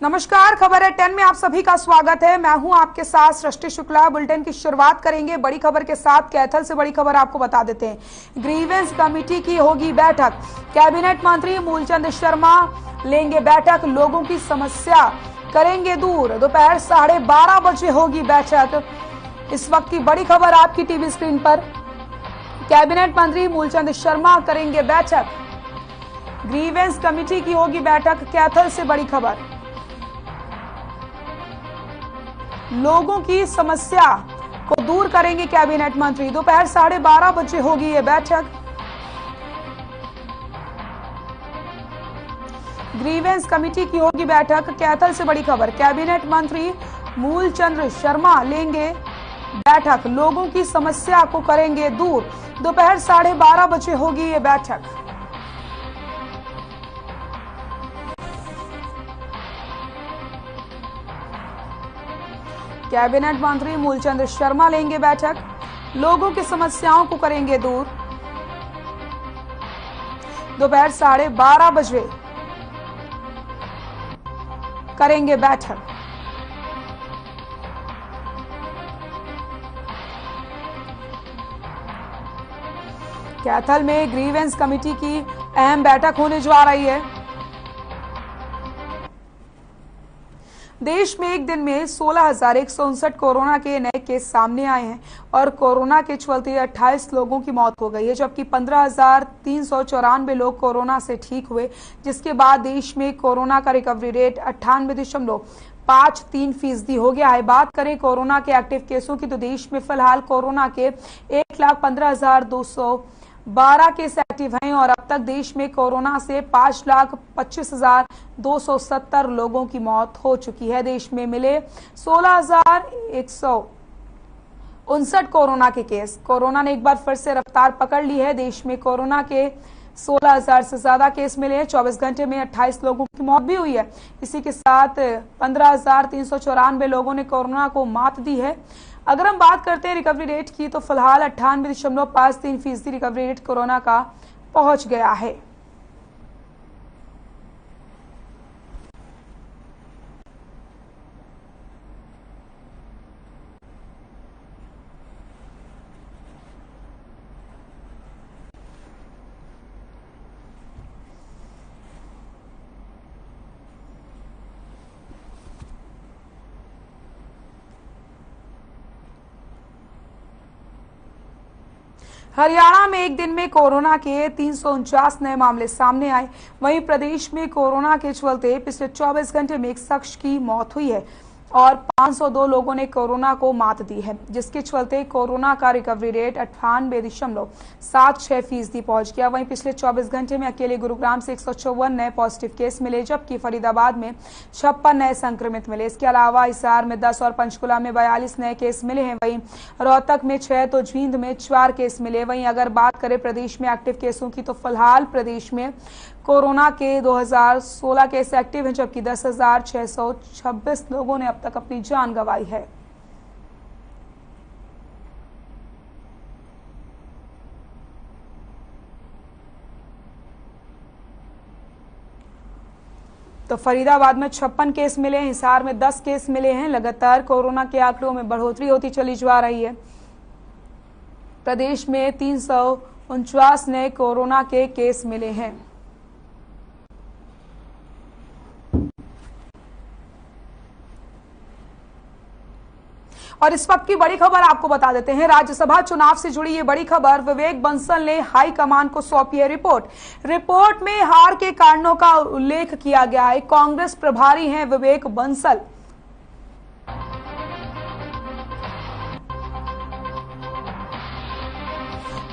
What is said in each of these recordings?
नमस्कार, खबर है 10 में आप सभी का स्वागत है। मैं हूं आपके साथ सृष्टि शुक्ला। बुलेटिन की शुरुआत करेंगे बड़ी खबर के साथ। कैथल से बड़ी खबर आपको बता देते हैं। ग्रीवेंस कमेटी की होगी बैठक, कैबिनेट मंत्री मूलचंद शर्मा लेंगे बैठक, लोगों की समस्या करेंगे दूर। दोपहर 12:30 बजे होगी बैठक। इस वक्त की बड़ी खबर आपकी टीवी स्क्रीन पर। कैबिनेट मंत्री मूलचंद शर्मा करेंगे बैठक, ग्रीवेंस कमेटी की होगी बैठक। कैथल से बड़ी खबर, लोगों की समस्या को दूर करेंगे कैबिनेट मंत्री। दोपहर 12:30 बजे होगी ये बैठक। ग्रीवेंस कमेटी की होगी बैठक। कैथल से बड़ी खबर, कैबिनेट मंत्री मूलचंद शर्मा लेंगे बैठक, लोगों की समस्या को करेंगे दूर। दोपहर 12:30 बजे होगी ये बैठक। कैबिनेट मंत्री मूलचंद शर्मा लेंगे बैठक, लोगों की समस्याओं को करेंगे दूर। दोपहर 12:30 बजे करेंगे बैठक। कैथल में ग्रीवेंस कमेटी की अहम बैठक होने जा रही है। देश में एक दिन में 16,159 कोरोना के नए केस सामने आए हैं और कोरोना के चलते 28 लोगों की मौत हो गई है, जबकि 15,394 लोग कोरोना से ठीक हुए, जिसके बाद देश में कोरोना का रिकवरी रेट 98.53% हो गया है। बात करें कोरोना के एक्टिव केसों की तो देश में फिलहाल कोरोना के 1,15,212 केस एक्टिव हैं और अब तक देश में कोरोना से 5,25,270 लोगों की मौत हो चुकी है। देश में मिले 16,159 कोरोना के केस। कोरोना ने एक बार फिर से रफ्तार पकड़ ली है। देश में कोरोना के 16,000 से ज्यादा केस मिले हैं। 24 घंटे में 28 लोगों की मौत भी हुई है। इसी के साथ 15,394 लोगों ने कोरोना को मात दी है। अगर हम बात करते हैं रिकवरी रेट की तो फिलहाल 98.53% रिकवरी रेट कोरोना का पहुंच गया है। हरियाणा में एक दिन में कोरोना के 349 नए मामले सामने आए। वहीं प्रदेश में कोरोना के चलते पिछले 24 घंटे में एक शख्स की मौत हुई है और 502 लोगों ने कोरोना को मात दी है, जिसके चलते कोरोना का रिकवरी रेट 98.76% पहुंच गया। वहीं पिछले 24 घंटे में अकेले गुरुग्राम से 154 नए पॉजिटिव केस मिले, जबकि फरीदाबाद में 56 नए संक्रमित मिले। इसके अलावा हिसार में 10 और पंचकुला में 42 नए केस मिले हैं। वहीं रोहतक में 6 तो जींद में 4 केस मिले। वहीं अगर बात करें प्रदेश में एक्टिव केसों की तो फिलहाल प्रदेश में कोरोना के 2016 केस एक्टिव हैं, जबकि 10,626 लोगों ने अब तक अपनी जान गंवाई है। तो फरीदाबाद में 56 केस मिले हैं, हिसार में 10 केस मिले हैं। लगातार कोरोना के आंकड़ों में बढ़ोतरी होती चली जा रही है। प्रदेश में 349 नए कोरोना के केस मिले हैं। और इस वक्त की बड़ी खबर आपको बता देते हैं। राज्यसभा चुनाव से जुड़ी ये बड़ी खबर, विवेक बंसल ने हाईकमान को सौंपी है रिपोर्ट। रिपोर्ट में हार के कारणों का उल्लेख किया गया है। कांग्रेस प्रभारी हैं विवेक बंसल।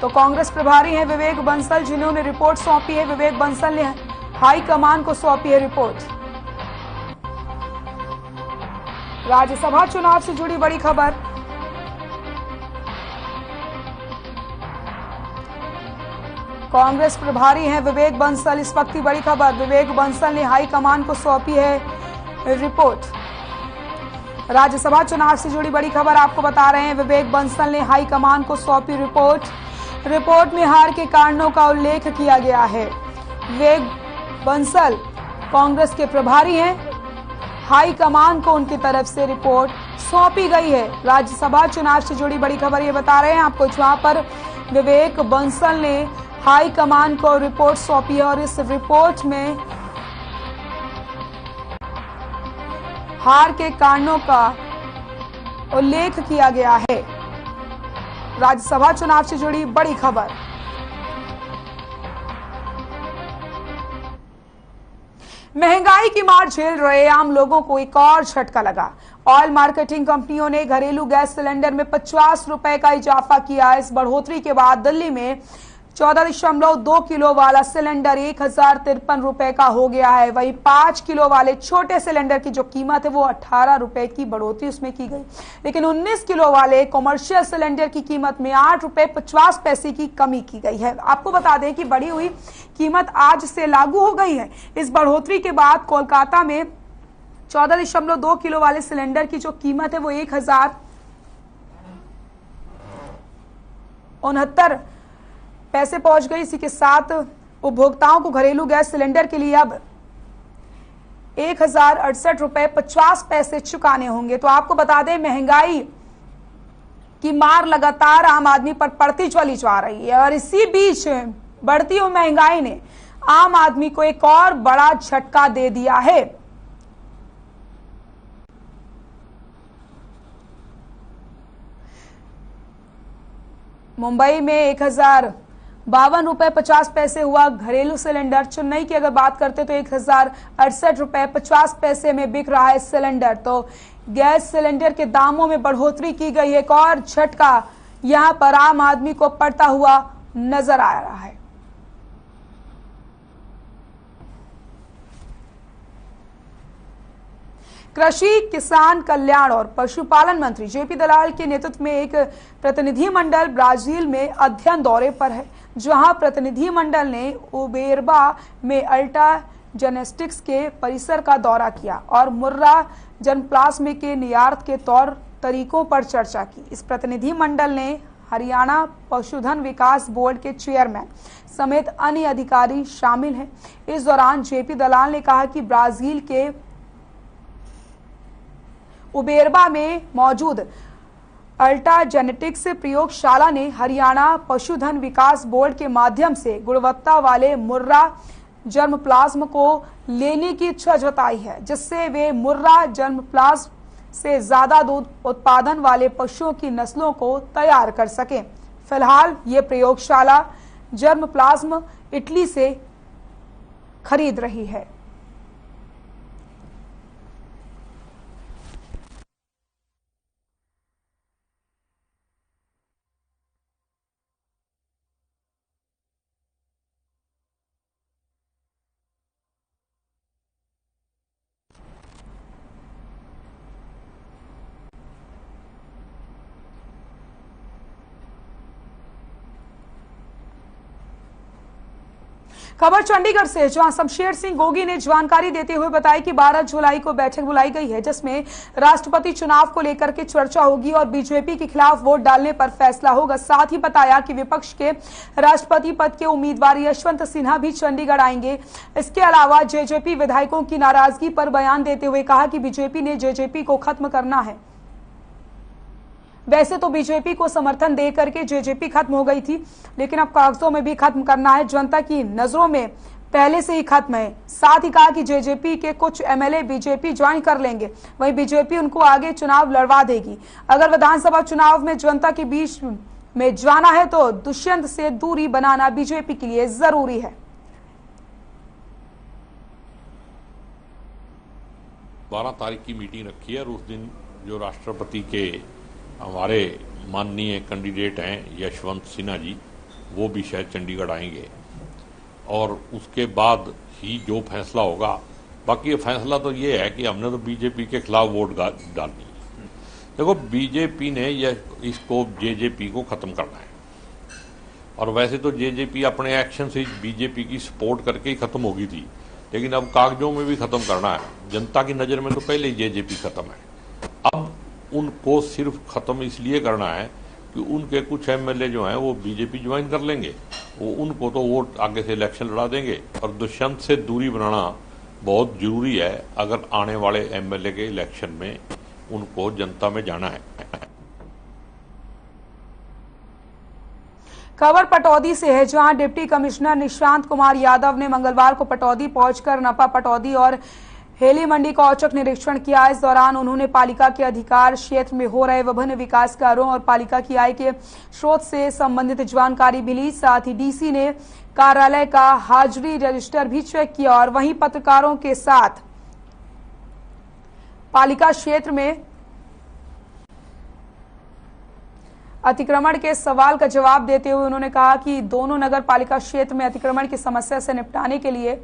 तो कांग्रेस प्रभारी हैं विवेक बंसल, जिन्होंने रिपोर्ट सौंपी है। विवेक बंसल ने हाईकमान को सौंपी है रिपोर्ट। राज्यसभा चुनाव से जुड़ी बड़ी खबर, कांग्रेस प्रभारी हैं विवेक बंसल। इस वक्त की बड़ी खबर, विवेक बंसल ने हाईकमान को सौंपी है रिपोर्ट। राज्यसभा चुनाव से जुड़ी बड़ी खबर आपको बता रहे हैं। विवेक बंसल ने हाईकमान को सौंपी रिपोर्ट। रिपोर्ट में हार के कारणों का उल्लेख किया गया है। विवेक बंसल कांग्रेस के प्रभारी हैं। हाईकमान को उनकी तरफ से रिपोर्ट सौंपी गई है। राज्यसभा चुनाव से जुड़ी बड़ी खबर ये बता रहे हैं आपको, जहां पर विवेक बंसल ने हाईकमान को रिपोर्ट सौंपी है और इस रिपोर्ट में हार के कारणों का उल्लेख किया गया है। राज्यसभा चुनाव से जुड़ी बड़ी खबर। महंगाई की मार झेल रहे आम लोगों को एक और झटका लगा। ऑयल मार्केटिंग कंपनियों ने घरेलू गैस सिलेंडर में 50 रुपए का इजाफा किया। इस बढ़ोतरी के बाद दिल्ली में 14.2 किलो वाला सिलेंडर 1053 रुपए का हो गया है। वहीं 5 किलो वाले छोटे सिलेंडर की जो कीमत है वो 18 रुपए की बढ़ोतरी उसमें की गई, लेकिन 19 किलो वाले कमर्शियल सिलेंडर की कीमत में 8 रुपए 50 पैसे की कमी की गई है। आपको बता दें कि बढ़ी हुई कीमत आज से लागू हो गई है। इस बढ़ोतरी के बाद कोलकाता में 14.2 किलो वाले सिलेंडर की जो कीमत है वो 1069 पैसे पहुंच गई। इसी के साथ उपभोक्ताओं को घरेलू गैस सिलेंडर के लिए अब 1068 रुपए 50 पैसे चुकाने होंगे। तो आपको बता दें, महंगाई की मार लगातार आम आदमी पर पड़ती चली जा रही है और इसी बीच बढ़ती हुई महंगाई ने आम आदमी को एक और बड़ा झटका दे दिया है। मुंबई में 1052 रुपए 50 पैसे हुआ घरेलू सिलेंडर। चेन्नई की अगर बात करते तो 1068 रुपए 50 पैसे में बिक रहा है सिलेंडर। तो गैस सिलेंडर के दामों में बढ़ोतरी की गई। एक और झटका यहां पर आम आदमी को पड़ता हुआ नजर आ रहा है। कृषि, किसान कल्याण और पशुपालन मंत्री जेपी दलाल के नेतृत्व में एक प्रतिनिधिमंडल ब्राजील में अध्ययन दौरे पर है, जहां प्रतिनिधिमंडल ने उबेरबा में अल्टा जेनेटिक्स के परिसर का दौरा किया और मुर्रा जर्मप्लाज्म के निर्यात के तौर तरीकों पर चर्चा की। इस प्रतिनिधिमंडल ने हरियाणा पशुधन विकास बोर्ड के चेयरमैन समेत अन्य अधिकारी शामिल हैं। इस दौरान जेपी दलाल ने कहा कि ब्राजील के उबेरबा में मौजूद अल्टा जेनेटिक्स प्रयोगशाला ने हरियाणा पशुधन विकास बोर्ड के माध्यम से गुणवत्ता वाले मुर्रा जर्मप्लाज्म को लेने की इच्छा जताई है, जिससे वे मुर्रा जर्मप्लाज्म से ज्यादा दूध उत्पादन वाले पशुओं की नस्लों को तैयार कर सकें। फिलहाल ये प्रयोगशाला जर्मप्लाज्म इटली से खरीद रही है। खबर चंडीगढ़ से, जहां शमशेर सिंह गोगी ने जानकारी देते हुए बताया कि 12 जुलाई को बैठक बुलाई गई है, जिसमें राष्ट्रपति चुनाव को लेकर के चर्चा होगी और बीजेपी के खिलाफ वोट डालने पर फैसला होगा। साथ ही बताया कि विपक्ष के राष्ट्रपति पद के उम्मीदवार यशवंत सिन्हा भी चंडीगढ़ आएंगे। इसके अलावा जेजेपी विधायकों की नाराजगी पर बयान देते हुए कहा कि बीजेपी ने जेजेपी को खत्म करना है। वैसे तो बीजेपी को समर्थन दे करके जेजेपी खत्म हो गई थी, लेकिन अब कागजों में भी खत्म करना है। जनता की नजरों में पहले से ही खत्म है। साथ ही कहा कि जेजेपी के कुछ एमएलए बीजेपी ज्वाइन कर लेंगे, वहीं बीजेपी उनको आगे चुनाव लड़वा देगी। अगर विधानसभा चुनाव में जनता के बीच में जाना है तो दुष्यंत से दूरी बनाना बीजेपी के लिए जरूरी है। 12 तारीख की मीटिंग रखी है और उस दिन जो राष्ट्रपति के हमारे माननीय कैंडिडेट हैं यशवंत सिन्हा जी, वो भी शायद चंडीगढ़ आएंगे और उसके बाद ही जो फैसला होगा। बाकी ये फैसला तो ये है कि हमने तो बीजेपी के खिलाफ वोट डालनी है। देखो, बीजेपी ने इसको जेजेपी को खत्म करना है और वैसे तो जेजेपी अपने एक्शन से बीजेपी की सपोर्ट करके ही खत्म होगी थी, लेकिन अब कागजों में भी खत्म करना है। जनता की नजर में तो पहले ही जेजेपी खत्म है। अब उनको सिर्फ खत्म इसलिए करना है कि उनके कुछ एमएलए जो हैं वो बीजेपी ज्वाइन कर लेंगे, वो उनको तो वोट आगे से इलेक्शन लड़ा देंगे और दुष्यंत से दूरी बनाना बहुत जरूरी है अगर आने वाले एमएलए के इलेक्शन में उनको जनता में जाना है। खबर पटौदी से है, जहां डिप्टी कमिश्नर निशांत कुमार यादव ने मंगलवार को पटौदी पहुंचकर नपा पटौदी और हेली मंडी का औचक निरीक्षण किया। इस दौरान उन्होंने पालिका के अधिकार क्षेत्र में हो रहे विभिन्न विकास कार्यों और पालिका की आय के स्रोत से संबंधित जानकारी भी ली। साथ ही डीसी ने कार्यालय का हाजिरी रजिस्टर भी चेक किया और वहीं पत्रकारों के साथ पालिका क्षेत्र में अतिक्रमण के सवाल का जवाब देते हुए उन्होंने कहा कि दोनों नगर पालिका क्षेत्र में अतिक्रमण की समस्या से निपटाने के लिए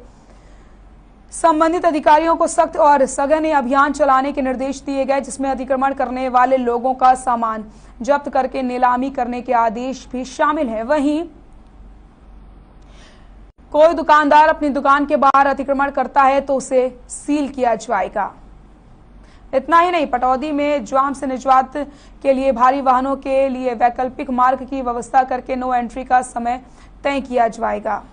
संबंधित अधिकारियों को सख्त और सघन अभियान चलाने के निर्देश दिए गए, जिसमें अतिक्रमण करने वाले लोगों का सामान जब्त करके नीलामी करने के आदेश भी शामिल है। वहीं कोई दुकानदार अपनी दुकान के बाहर अतिक्रमण करता है तो उसे सील किया जाएगा। इतना ही नहीं, पटौदी में जाम से निजात के लिए भारी वाहनों के लिए वैकल्पिक मार्ग की व्यवस्था करके नो एंट्री का समय तय किया जाएगा।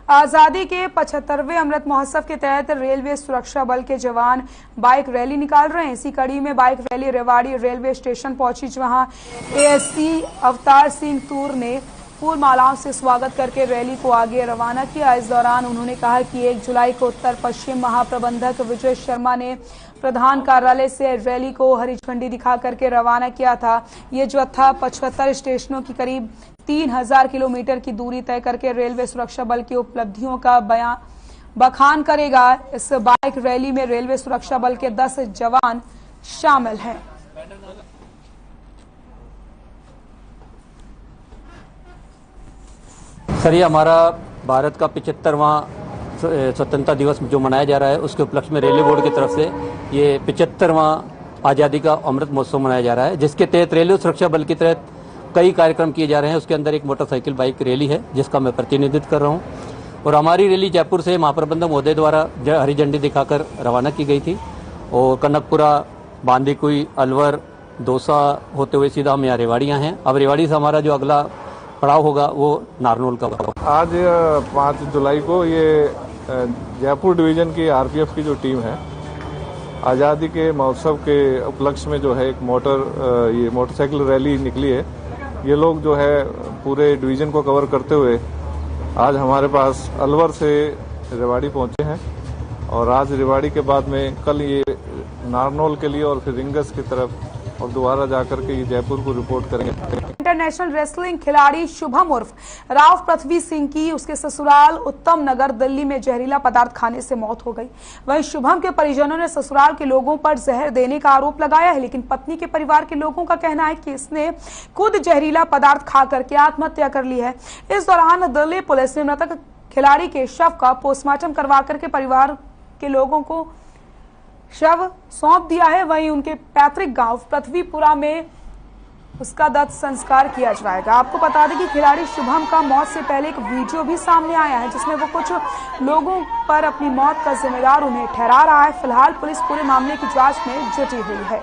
आजादी के 75वें अमृत महोत्सव के तहत रेलवे सुरक्षा बल के जवान बाइक रैली निकाल रहे हैं। इसी कड़ी में bike rally Rewari railway station पहुंची, जहां एएससी अवतार सिंह तूर ने फूल मालाओं से स्वागत करके रैली को आगे रवाना किया। इस दौरान उन्होंने कहा कि 1 जुलाई को उत्तर पश्चिम महाप्रबंधक विजय शर्मा ने प्रधान कार्यालय से रैली को हरी झंडी दिखा करके रवाना किया था। ये जत्था 75 स्टेशनों की करीब 3000 किलोमीटर की दूरी तय करके रेलवे सुरक्षा बल की उपलब्धियों का बखान करेगा। इस बाइक रैली में रेलवे सुरक्षा बल के 10 जवान शामिल हैं। सर, ये हमारा भारत का 75वां स्वतंत्रता दिवस जो मनाया जा रहा है, उसके उपलक्ष्य में रेलवे बोर्ड की तरफ से ये 75वां आज़ादी का अमृत महोत्सव मनाया जा रहा है, जिसके तहत रेलवे सुरक्षा बल की तहत कई कार्यक्रम किए जा रहे हैं। उसके अंदर एक मोटरसाइकिल बाइक रैली है, जिसका मैं प्रतिनिधित्व कर रहा हूं, और हमारी रैली जयपुर से महाप्रबंधक महोदय द्वारा हरी झंडी दिखाकर रवाना की गई थी और कनकपुरा, बांदीकुई, अलवर, दौसा होते हुए सीधा हम यहाँ रेवाड़ी हैं। अब रेवाड़ी से हमारा जो अगला पड़ाव होगा वो नारनौल का होगा। आज 5 जुलाई को ये जयपुर डिवीजन की आरपीएफ की जो टीम है, आज़ादी के महोत्सव के उपलक्ष्य में जो है एक मोटरसाइकिल रैली निकली है। ये लोग जो है पूरे डिवीजन को कवर करते हुए आज हमारे पास अलवर से रेवाड़ी पहुंचे हैं, और आज रेवाड़ी के बाद में कल ये नारनौल के लिए और फिर रिंगस की तरफ और दोबारा जाकर के ये जयपुर को रिपोर्ट करेंगे। इंटरनेशनल रेसलिंग खिलाड़ी शुभम उर्फ राव पृथ्वी सिंह की उसके ससुराल उत्तम नगर दिल्ली में जहरीला पदार्थ खाने से मौत हो गई। वहीं शुभम के परिजनों ने ससुराल के लोगों पर जहर देने का आरोप लगाया है, लेकिन पत्नी के परिवार के लोगों का कहना है कि इसने खुद जहरीला पदार्थ खा करके आत्महत्या कर ली है। इस दौरान दिल्ली पुलिस ने मृतक खिलाड़ी के शव का पोस्टमार्टम करवा करके परिवार के लोगों को शव सौंप दिया है। वहीं उनके पैतृक गांव पृथ्वीपुरा में उसका दाह संस्कार किया जाएगा। आपको बता दें कि खिलाड़ी शुभम का मौत से पहले एक वीडियो भी सामने आया है, जिसमें वो कुछ लोगों पर अपनी मौत का जिम्मेदार उन्हें ठहरा रहा है। फिलहाल पुलिस पूरे मामले की जांच में जुटी हुई है।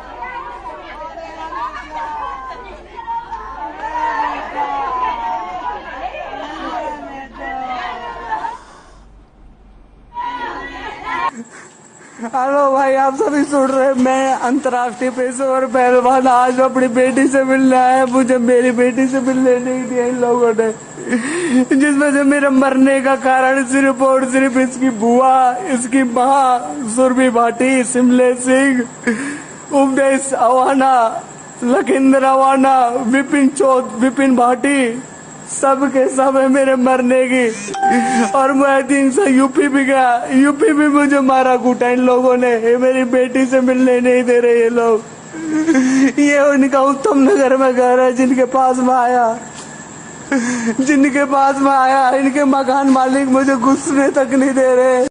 हेलो भाई, आप सभी सुन रहे हैं। मैं अंतर्राष्ट्रीय पेशेवर पहलवान आज अपनी बेटी से मिलने आया। मुझे मेरी बेटी से मिलने नहीं दिया इन लोगों ने, जिसमें से मेरे मरने का कारण सिर्फ और सिर्फ इसकी बुआ, इसकी माँ सुरभि भाटी, सिमले सिंह, उपदेश अवाना, लखिंदर अवाना, विपिन भाटी, सब के सब है मेरे मरने की। और मैं 3 से यूपी भी गया, यूपी भी मुझे मारा कूटा इन लोगों ने। मेरी बेटी से मिलने नहीं दे रहे ये लोग। ये उनका उत्तम नगर में घर है, जिनके पास में आया इनके मकान मालिक मुझे घुसने तक नहीं दे रहे।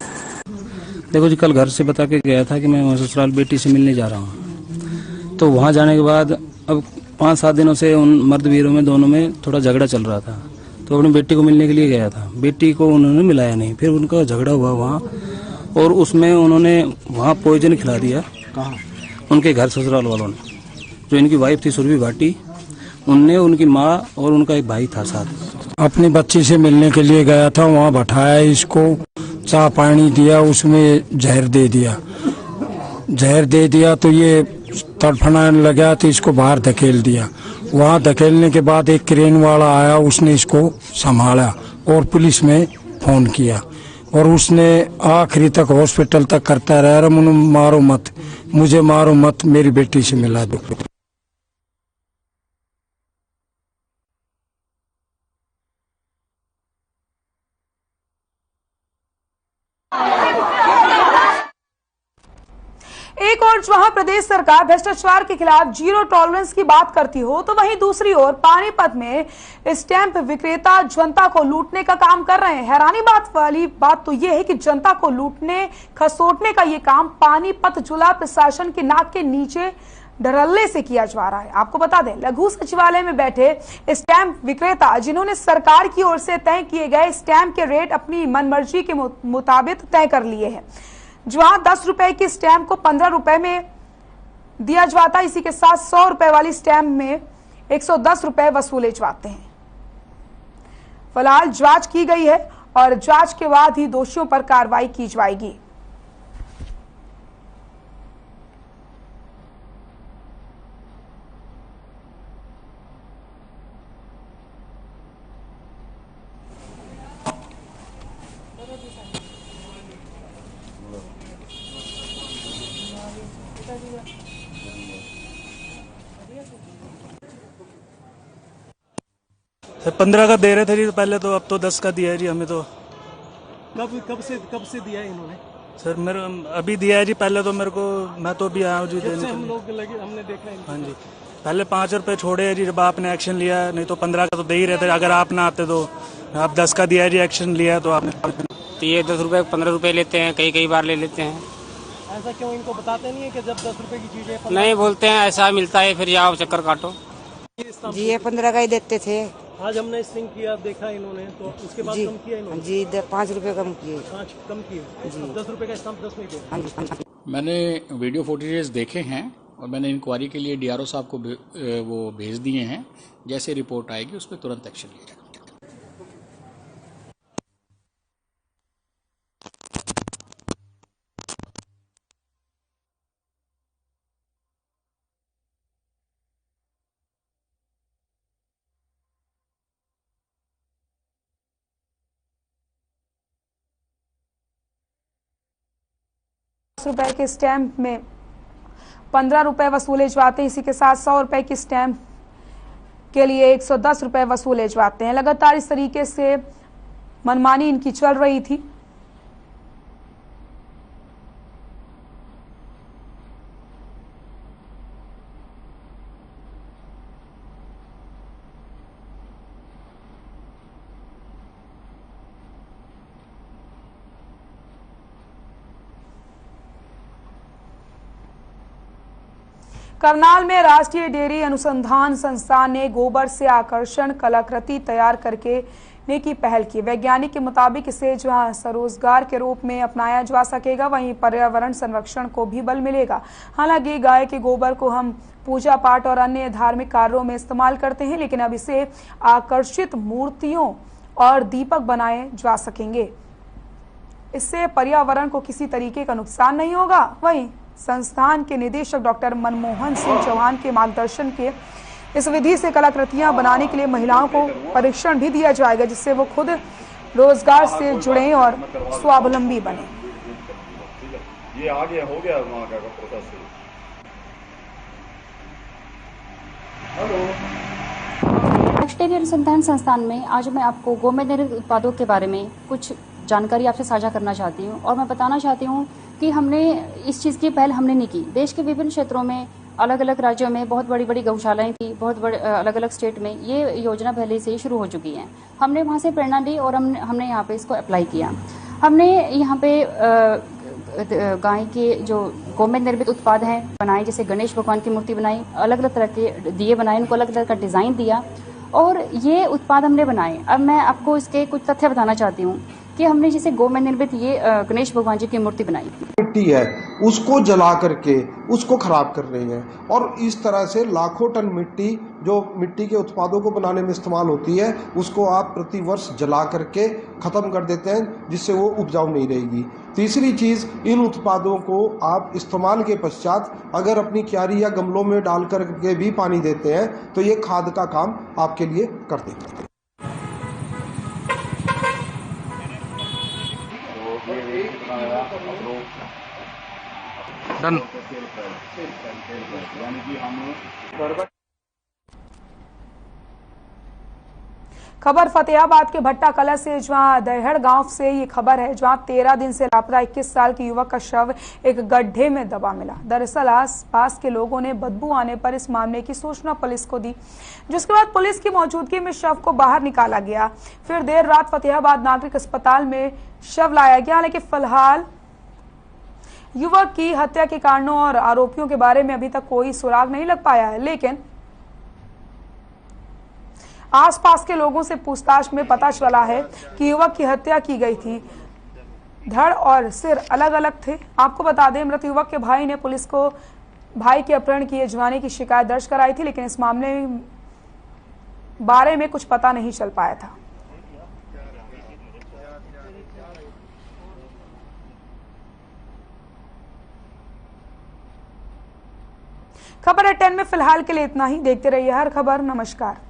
देखो जी, कल घर से बता के गया था कि मैं ससुराल बेटी से मिलने जा रहा हूँ। तो वहाँ जाने के बाद अब 5-7 दिनों से उन मर्द वीरों में दोनों में थोड़ा झगड़ा चल रहा था। तो अपनी बेटी को मिलने के लिए गया था, बेटी को उन्होंने मिलाया नहीं, फिर उनका झगड़ा हुआ वहाँ, और उसमें उन्होंने वहाँ पॉइजन खिला दिया। कहाँ? उनके घर ससुराल वालों ने। जो इनकी वाइफ थी सुरभि भाटी, उनने, उनकी माँ और उनका एक भाई था साथ। अपनी बच्ची से मिलने के लिए गया था, वहाँ बैठाया, इसको चाय पानी दिया, उसमें जहर दे दिया तो ये तड़फड़ाने लगा तो इसको बाहर धकेल दिया। वहाँ धकेलने के बाद एक क्रेन वाला आया, उसने इसको संभाला और पुलिस में फोन किया, और उसने आखिरी तक हॉस्पिटल तक करता रहा, मारो मत, मुझे मारो मत, मेरी बेटी से मिला दो। एक और जहां प्रदेश सरकार भ्रष्टाचार के खिलाफ जीरो टॉलरेंस की बात करती हो, तो वहीं दूसरी ओर पानीपत में स्टैंप विक्रेता जनता को लूटने का काम कर रहे हैं। हैरानी वाली बात तो यह है कि जनता को लूटने खसोटने का ये काम पानीपत जिला प्रशासन के नाक के नीचे धड़ल्ले से किया जा रहा है। आपको बता दें, लघु सचिवालय में बैठे स्टैंप विक्रेता, जिन्होंने सरकार की ओर से तय किए गए स्टैंप के रेट अपनी मनमर्जी के मुताबिक तय कर लिए हैं। जहां 10 रुपए की स्टैंप को 15 रुपए में दिया जाता है, इसी के साथ 100 रुपए वाली स्टैंप में 110 रुपए वसूले जाते हैं। फिलहाल जांच की गई है और जांच के बाद ही दोषियों पर कार्रवाई की जाएगी। सर 15 का दे रहे थे जी पहले, तो अब तो 10 का दिया है जी हमें। तो कब से दिया है इन्होंने? सर मेरे अभी दिया है जी, पहले तो मेरे को, मैं तो अभी आया हूँ जी देने। हम लोग लगे, हमने देखा है। हाँ जी, पहले 5 रुपए छोड़े हैं जी जब आपने एक्शन लिया, नहीं तो 15 का तो दे ही रहे थे। अगर आप ना आते तो आप 10 का दिया है जी, एक्शन लिया तो आपने। तो ये 10 रुपए 15 रुपए लेते हैं, कई बार ले लेते हैं। ऐसा क्यों? इनको बताते नहीं है कि जब 10 रुपए की चीजें नहीं बोलते हैं, ऐसा मिलता है, फिर जाओ चक्कर काटो। जी ये 15 का ही देते थे। आज हमने स्टिंग किया, देखा इन्होंने, तो उसके बाद कम किया इन्होंने जी 5 रुपए कम किए। 5 कम किए जी। 10 रुपए का स्टैंप 10 में दिया। मैंने वीडियो फुटेजेस देखे हैं और मैंने इंक्वायरी के लिए डीआरओ साहब को वो भेज दिए हैं। जैसे रिपोर्ट आएगी उस पर तुरंत एक्शन लिया जाएगा। रुपए के स्टैंप में 15 रुपए वसूले जाते हैं, इसी के साथ 100 रुपए की स्टैंप के लिए 110 रुपए वसूले जाते हैं। लगातार इस तरीके से मनमानी इनकी चल रही थी। करनाल में राष्ट्रीय डेयरी अनुसंधान संस्थान ने गोबर से आकर्षण कलाकृति तैयार करके की पहल की। वैज्ञानिक के मुताबिक इसे जहां स्वरोजगार के रूप में अपनाया जा सकेगा, वहीं पर्यावरण संरक्षण को भी बल मिलेगा। हालांकि गाय के गोबर को हम पूजा पाठ और अन्य धार्मिक कार्यों में इस्तेमाल करते हैं, लेकिन अब इसे आकर्षित मूर्तियों और दीपक बनाए जा सकेंगे। इससे पर्यावरण को किसी तरीके का नुकसान नहीं होगा। वहीं संस्थान के निदेशक डॉक्टर मनमोहन सिंह चौहान के मार्गदर्शन के इस विधि से कलाकृतियां बनाने के लिए महिलाओं को प्रशिक्षण भी दिया जाएगा, जिससे वो खुद रोजगार से जुड़े और स्वावलंबी बने। ये आ गया, हो गया वहां का प्रोसेस। राष्ट्रीय अनुसंधान संस्थान में आज मैं आपको गोमेद निर्मित उत्पादों के बारे में कुछ जानकारी आपसे साझा करना चाहती हूँ। और मैं बताना चाहती हूँ कि हमने इस चीज़ की पहल हमने नहीं की। देश के विभिन्न क्षेत्रों में, अलग अलग राज्यों में बहुत बड़ी बड़ी गौशालाएं थी, बहुत बड़े अलग अलग स्टेट में ये योजना पहले से ही शुरू हो चुकी है। हमने वहाँ से प्रेरणा ली और हमने यहाँ पे इसको अप्लाई किया। हमने यहाँ पे गाय के जो गोमेद निर्मित उत्पाद हैं बनाए, जैसे गणेश भगवान की मूर्ति बनाई, अलग अलग तरह के दिए बनाए, उनको अलग तरह का डिज़ाइन दिया और ये उत्पाद हमने बनाए। अब मैं आपको इसके कुछ तथ्य बताना चाहती हूँ कि हमने जैसे गोमेद निर्मित ये गणेश भगवान जी की मूर्ति बनाई। मिट्टी है उसको जला करके उसको खराब कर रही हैं और इस तरह से लाखों टन मिट्टी जो मिट्टी के उत्पादों को बनाने में इस्तेमाल होती है उसको आप प्रति वर्ष जला करके खत्म कर देते हैं, जिससे वो उपजाऊ नहीं रहेगी। तीसरी चीज, इन उत्पादों को आप इस्तेमाल के पश्चात अगर अपनी क्यारी या गमलों में डाल करके भी पानी देते हैं तो ये खाद का काम आपके लिए कर देगा। डन। खबर फतेहाबाद के भट्टा कला से, जहां दहड़ गांव से ये खबर है, जहां 13 दिन से लापता 21 साल के युवक का शव एक गड्ढे में दबा मिला। दरअसल आस-पास के लोगों ने बदबू आने पर इस मामले की सूचना पुलिस को दी, जिसके बाद पुलिस की मौजूदगी में शव को बाहर निकाला गया। फिर देर रात फतेहाबाद नागरिक अस्पताल में शव लाया गया। हालांकि फिलहाल युवक की हत्या के कारणों और आरोपियों के बारे में अभी तक कोई सुराग नहीं लग पाया है, लेकिन आसपास के लोगों से पूछताछ में पता चला है कि युवक की हत्या की गई थी। धड़ और सिर अलग अलग थे। आपको बता दें, मृत युवक के भाई ने पुलिस को भाई के अपहरण किए जाने की शिकायत दर्ज कराई थी, लेकिन इस मामले बारे में कुछ पता नहीं चल पाया था। खबर है 10 में फिलहाल के लिए इतना ही। देखते रहिए हर खबर। नमस्कार।